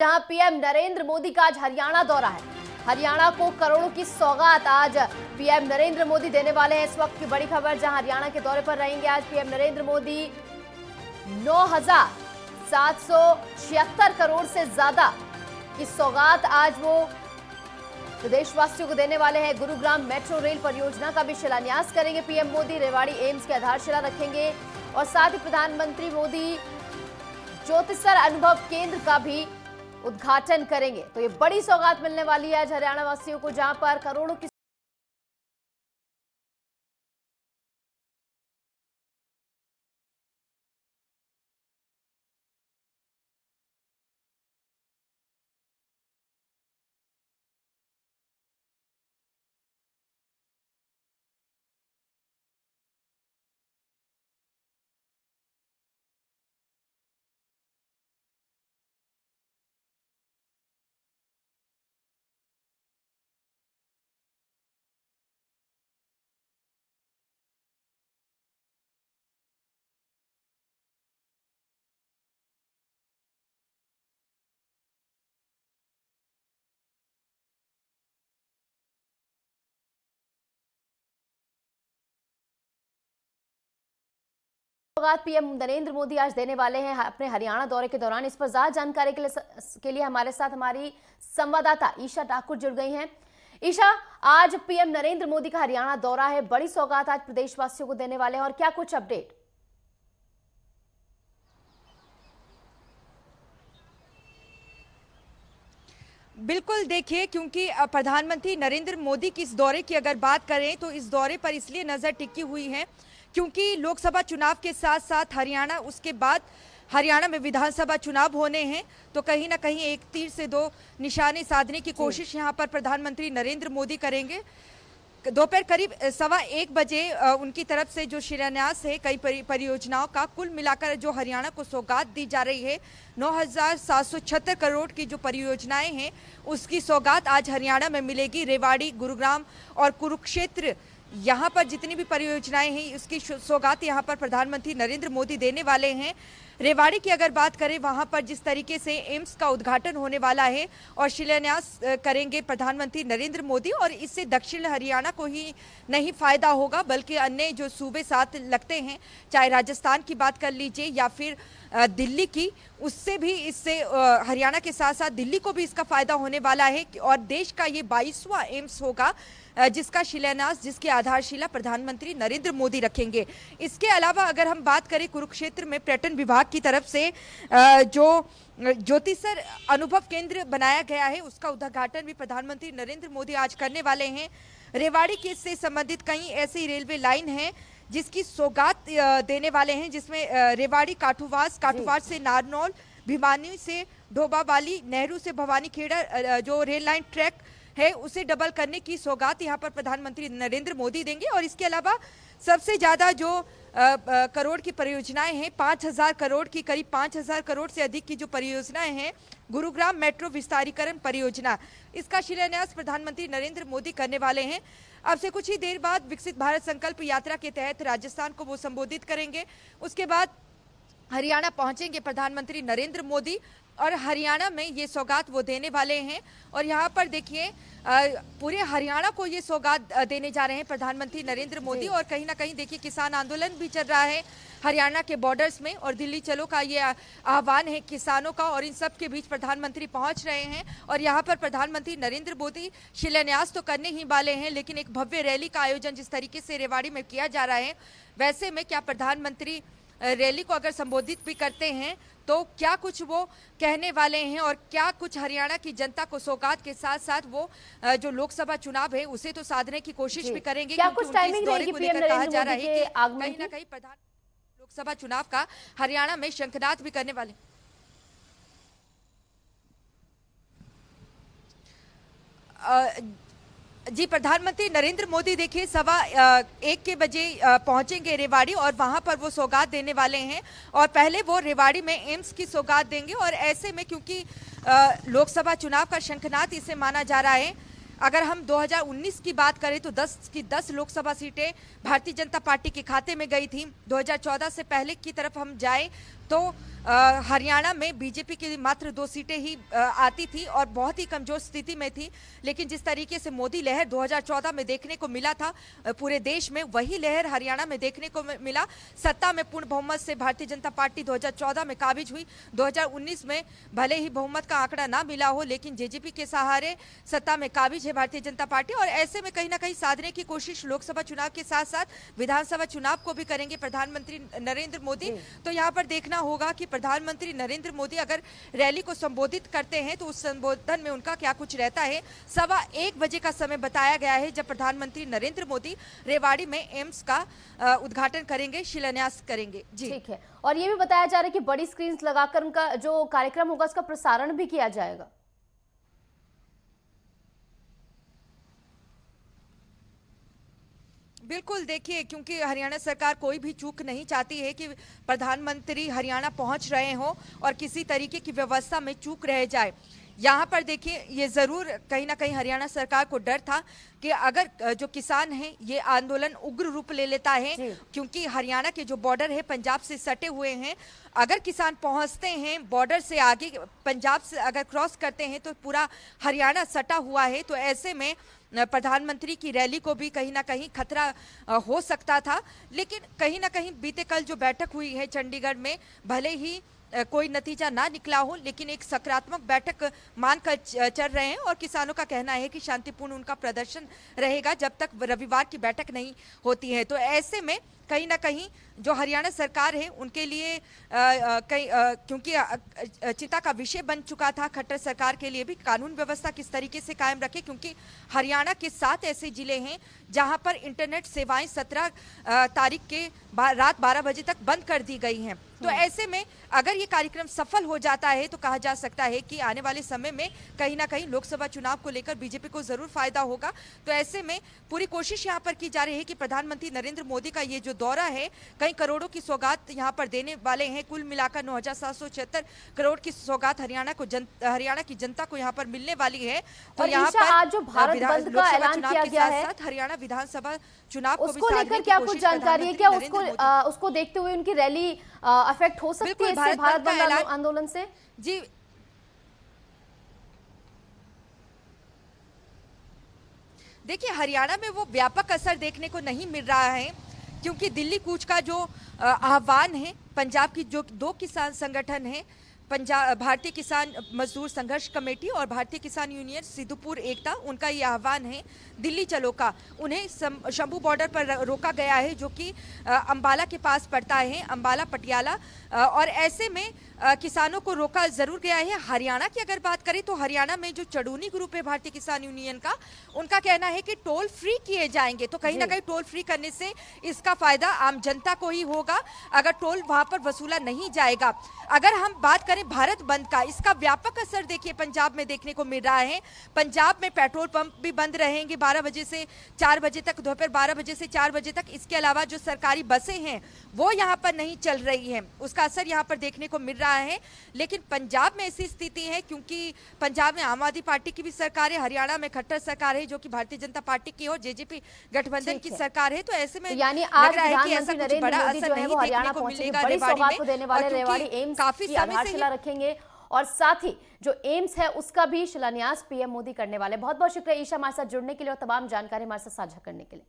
जहां पीएम नरेंद्र मोदी का आज हरियाणा दौरा है। हरियाणा को करोड़ों की सौगात आज पीएम नरेंद्र मोदी देने वाले हैं। इस वक्त की बड़ी खबर, जहां हरियाणा के दौरे पर रहेंगे आज पीएम नरेंद्र मोदी। 9,776 करोड़ से ज्यादा की सौगात आज वो प्रदेशवासियों को देने वाले हैं। गुरुग्राम मेट्रो रेल परियोजना का भी शिलान्यास करेंगे पीएम मोदी। रेवाड़ी एम्स की आधारशिला रखेंगे और साथ ही प्रधानमंत्री मोदी ज्योतिसर अनुभव केंद्र का भी उद्घाटन करेंगे। तो ये बड़ी सौगात मिलने वाली है आज हरियाणा वासियों को, जहां पर करोड़ों की सौगात पीएम नरेंद्र मोदी आज देने वाले हैं अपने हरियाणा दौरे के दौरान। इस पर ज्यादा जानकारी के लिए हमारे साथ हमारी संवाददाता ईशा ठाकुर जुड़ गई हैं। ईशा, आज पीएम नरेंद्र मोदी का हरियाणा दौरा है, बड़ी सौगात आज प्रदेशवासियों को देने वाले हैं, और क्या कुछ अपडेट? बिल्कुल, देखिए, क्योंकि प्रधानमंत्री नरेंद्र मोदी की इस दौरे की अगर बात करें तो इस दौरे पर इसलिए नज़र टिकी हुई है क्योंकि लोकसभा चुनाव के साथ साथ हरियाणा, उसके बाद हरियाणा में विधानसभा चुनाव होने हैं। तो कहीं ना कहीं एक तीर से दो निशाने साधने की कोशिश यहां पर प्रधानमंत्री नरेंद्र मोदी करेंगे। दोपहर करीब 1:15 बजे उनकी तरफ से जो शिलान्यास है कई परियोजनाओं का, कुल मिलाकर जो हरियाणा को सौगात दी जा रही है 9,776 करोड़ की जो परियोजनाएं हैं उसकी सौगात आज हरियाणा में मिलेगी। रेवाड़ी, गुरुग्राम और कुरुक्षेत्र, यहाँ पर जितनी भी परियोजनाएं हैं उसकी सौगात यहाँ पर प्रधानमंत्री नरेंद्र मोदी देने वाले हैं। रेवाड़ी की अगर बात करें, वहाँ पर जिस तरीके से एम्स का उद्घाटन होने वाला है और शिलान्यास करेंगे प्रधानमंत्री नरेंद्र मोदी, और इससे दक्षिण हरियाणा को ही नहीं फायदा होगा बल्कि अन्य जो सूबे साथ लगते हैं, चाहे राजस्थान की बात कर लीजिए या फिर दिल्ली की, उससे भी इससे हरियाणा के साथ साथ दिल्ली को भी इसका फायदा होने वाला है। और देश का ये 22वां एम्स होगा जिसका शिलान्यास, जिसकी आधारशिला प्रधानमंत्री नरेंद्र मोदी रखेंगे। इसके अलावा अगर हम बात करें, कुरुक्षेत्र में पर्यटन विभाग की तरफ से जो ज्योतिसर अनुभव केंद्र बनाया गया है उसका उद्घाटन भी प्रधानमंत्री नरेंद्र मोदी आज करने वाले हैं। रेवाड़ी के से संबंधित कई ऐसी रेलवे लाइन है जिसकी सौगात देने वाले हैं, जिसमें रेवाड़ी काठूवास, काठूवास से नारनौल, भिवानी से ढोबावाली, नेहरू से भवानी खेड़ा जो रेल लाइन ट्रैक है उसे डबल करने की सौगात यहाँ पर प्रधानमंत्री नरेंद्र मोदी देंगे। और इसके अलावा सबसे ज़्यादा जो करोड़ की परियोजनाएं हैं, 5,000 करोड़ की, करीब 5,000 करोड़ से अधिक की जो परियोजनाएं हैं, गुरुग्राम मेट्रो विस्तारीकरण परियोजना, इसका शिलान्यास प्रधानमंत्री नरेंद्र मोदी करने वाले हैं। अब से कुछ ही देर बाद विकसित भारत संकल्प यात्रा के तहत राजस्थान को वो संबोधित करेंगे। उसके बाद हरियाणा पहुंचेंगे प्रधानमंत्री नरेंद्र मोदी और हरियाणा में ये सौगात वो देने वाले हैं। और यहाँ पर देखिए, पूरे हरियाणा को ये सौगात देने जा रहे हैं प्रधानमंत्री नरेंद्र मोदी। और कहीं ना कहीं देखिए, किसान आंदोलन भी चल रहा है हरियाणा के बॉर्डर्स में, और दिल्ली चलो का ये आह्वान है किसानों का, और इन सब के बीच प्रधानमंत्री पहुंच रहे हैं। और यहाँ पर प्रधानमंत्री नरेंद्र मोदी शिलान्यास तो करने ही वाले हैं, लेकिन एक भव्य रैली का आयोजन जिस तरीके से रेवाड़ी में किया जा रहा है, वैसे में क्या प्रधानमंत्री रैली को अगर संबोधित भी करते हैं तो क्या कुछ वो कहने वाले हैं, और क्या कुछ हरियाणा की जनता को सौगात के साथ साथ वो जो लोकसभा चुनाव है उसे तो साधने की कोशिश भी करेंगे। क्या कुछ टाइमिंग रहेगी पीएम नरेंद्र मोदी के आगमन की? कहीं ना कहीं प्रधान लोकसभा चुनाव का हरियाणा में शंखनाद भी करने वाले। जी, प्रधानमंत्री नरेंद्र मोदी देखिए 1:15 बजे पहुंचेंगे रेवाड़ी और वहां पर वो सौगात देने वाले हैं। और पहले वो रेवाड़ी में एम्स की सौगात देंगे। और ऐसे में क्योंकि लोकसभा चुनाव का शंखनाद इसे माना जा रहा है, अगर हम 2019 की बात करें तो 10 की 10 लोकसभा सीटें भारतीय जनता पार्टी के खाते में गई थी। 2014 से पहले की तरफ हम जाएं तो हरियाणा में बीजेपी की मात्र 2 सीटें ही आती थी और बहुत ही कमजोर स्थिति में थी। लेकिन जिस तरीके से मोदी लहर 2014 में देखने को मिला था पूरे देश में, वही लहर हरियाणा में देखने को मिला। सत्ता में पूर्ण बहुमत से भारतीय जनता पार्टी 2014 में काबिज हुई। 2019 में भले ही बहुमत का आंकड़ा ना मिला हो, लेकिन जेजेपी के सहारे सत्ता में काबिज है भारतीय जनता पार्टी। और ऐसे में कहीं ना कहीं साधने की कोशिश लोकसभा चुनाव के साथ साथ विधानसभा चुनाव को भी करेंगे प्रधानमंत्री नरेंद्र मोदी। तो यहाँ पर देखना होगा कि प्रधानमंत्री नरेंद्र मोदी अगर रैली को संबोधित करते हैं तो उस संबोधन में उनका क्या कुछ रहता है। 1:15 बजे का समय बताया गया है जब प्रधानमंत्री नरेंद्र मोदी रेवाड़ी में एम्स का उद्घाटन करेंगे, शिलान्यास करेंगे। जी ठीक है। और ये भी बताया जा रहा है कि बड़ी स्क्रीन लगाकर उनका जो कार्यक्रम होगा उसका प्रसारण भी किया जाएगा। बिल्कुल, देखिए, क्योंकि हरियाणा सरकार कोई भी चूक नहीं चाहती है कि प्रधानमंत्री हरियाणा पहुंच रहे हों और किसी तरीके की व्यवस्था में चूक रह जाए। यहाँ पर देखिए, ये ज़रूर कहीं ना कहीं हरियाणा सरकार को डर था कि अगर जो किसान हैं ये आंदोलन उग्र रूप ले लेता है, क्योंकि हरियाणा के जो बॉर्डर है पंजाब से सटे हुए हैं। अगर किसान पहुंचते हैं बॉर्डर से आगे, पंजाब से अगर क्रॉस करते हैं तो पूरा हरियाणा सटा हुआ है। तो ऐसे में प्रधानमंत्री की रैली को भी कहीं ना कहीं खतरा हो सकता था। लेकिन कहीं ना कहीं बीते कल जो बैठक हुई है चंडीगढ़ में, भले ही कोई नतीजा ना निकला हो, लेकिन एक सकारात्मक बैठक मानकर चल रहे हैं। और किसानों का कहना है कि शांतिपूर्ण उनका प्रदर्शन रहेगा जब तक रविवार की बैठक नहीं होती है। तो ऐसे में कहीं ना कहीं जो हरियाणा सरकार है उनके लिए क्योंकि चिंता का विषय बन चुका था खट्टर सरकार के लिए भी, कानून व्यवस्था किस तरीके से कायम रखे, क्योंकि हरियाणा के 7 ऐसे जिले हैं जहां पर इंटरनेट सेवाएं 17 तारीख के रात 12 बजे तक बंद कर दी गई हैं। तो ऐसे में अगर ये कार्यक्रम सफल हो जाता है तो कहा जा सकता है कि आने वाले समय में कहीं ना कहीं लोकसभा चुनाव को लेकर बीजेपी को जरूर फायदा होगा। तो ऐसे में पूरी कोशिश यहाँ पर की जा रही है कि प्रधानमंत्री नरेंद्र मोदी का ये जो दौरा है, कई करोड़ों की सौगात यहाँ पर देने वाले हैं। कुल मिलाकर 9,776 करोड़ की सौगात हरियाणा की जनता को यहाँ पर मिलने वाली है। तो यहाँ पर आज जो भारत बंद का ऐलान किया गया है, हरियाणा विधानसभा चुनाव को उसको लेकर क्या कुछ जानकारी है क्या? उसको देखते हुए उनकी रैली अफेक्ट हो सकती है इससे, भारत बंद आंदोलन से? जी, देखिए, हरियाणा में वो व्यापक असर देखने को नहीं मिल रहा है, क्योंकि दिल्ली कूच का जो आह्वान है, पंजाब की जो 2 किसान संगठन हैं, पंजाब भारतीय किसान मजदूर संघर्ष कमेटी और भारतीय किसान यूनियन सिद्धूपुर एकता, उनका ये आह्वान है दिल्ली चलो का। उन्हें शंभू बॉर्डर पर रोका गया है जो कि अंबाला के पास पड़ता है, अंबाला पटियाला। और ऐसे में किसानों को रोका जरूर गया है। हरियाणा की अगर बात करें तो हरियाणा में जो चड़ूनी ग्रुप है भारतीय किसान यूनियन का, उनका कहना है कि टोल फ्री किए जाएंगे। तो कहीं ना कहीं टोल फ्री करने से इसका फायदा आम जनता को ही होगा अगर टोल वहां पर वसूला नहीं जाएगा। अगर हम बात करें भारत बंद का, इसका व्यापक असर देखिए पंजाब में देखने को मिल रहा है। पंजाब में पेट्रोल पंप भी बंद रहेंगे 12 बजे से 4 बजे तक, दोपहर 12 बजे से 4 बजे तक। इसके अलावा जो सरकारी बसें हैं वो यहाँ पर नहीं चल रही हैं, उसका असर यहाँ पर देखने को मिल रहा है। लेकिन पंजाब में ऐसी स्थिति है क्योंकि पंजाब में आम आदमी पार्टी की भी सरकार है, हरियाणा में खट्टर सरकार है जो कि भारतीय जनता पार्टी की और जेजेपी गठबंधन की सरकार है। तो ऐसे में यानी लग आज रहा है कि ऐसा प्रधानमंत्री कुछ बड़ा नरेंद्र मोदी असर जो है नहीं वो देखने हरियाणा को पहुंचेंगे, मिलेगा बड़ी रेवाड़ी सौगात को में। देने वाले रेवाड़ी एम्स काफी की समय से आधारशिला रखेंगे और साथ ही जो एम्स है उसका भी शिलान्यास पीएम मोदी करने वाले। बहुत बहुत शुक्रिया ईशा हमारे साथ जुड़ने के लिए और तमाम जानकारी हमारे साथ साझा करने के लिए।